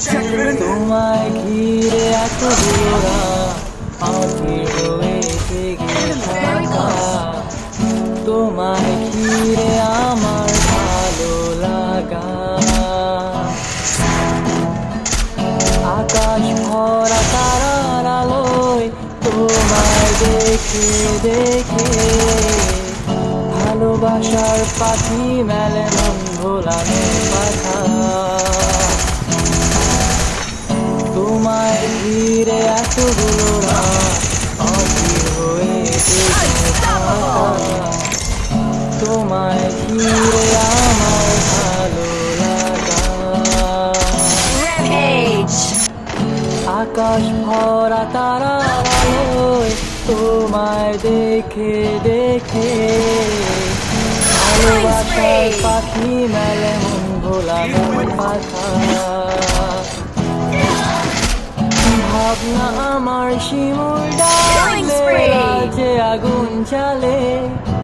তোমায় ঘিরে এত দূরা অধীর হয়েছে থাকা, তোমায় ঘিরে আমার ভালো লাগা। আকাশ ভরা তারার আলোয় তোমায় দেখে দেখে ভালোবাসার পাখি মেলে মন ভোলানো পাখা। তোমায় ঘিরে এতগুলো রাত অধীর হয়ে থাকা, তোমায় ঘিরে আমার ভালো লাগা। আকাশ ভরা তারার আলোয় তোমায় দেখে দেখে ভালোবাসার পাখি মেলে মন ভোলানো পাখা। ভাবনা আমার শিমুল ডালে, রাজে আগুন জ্বালে।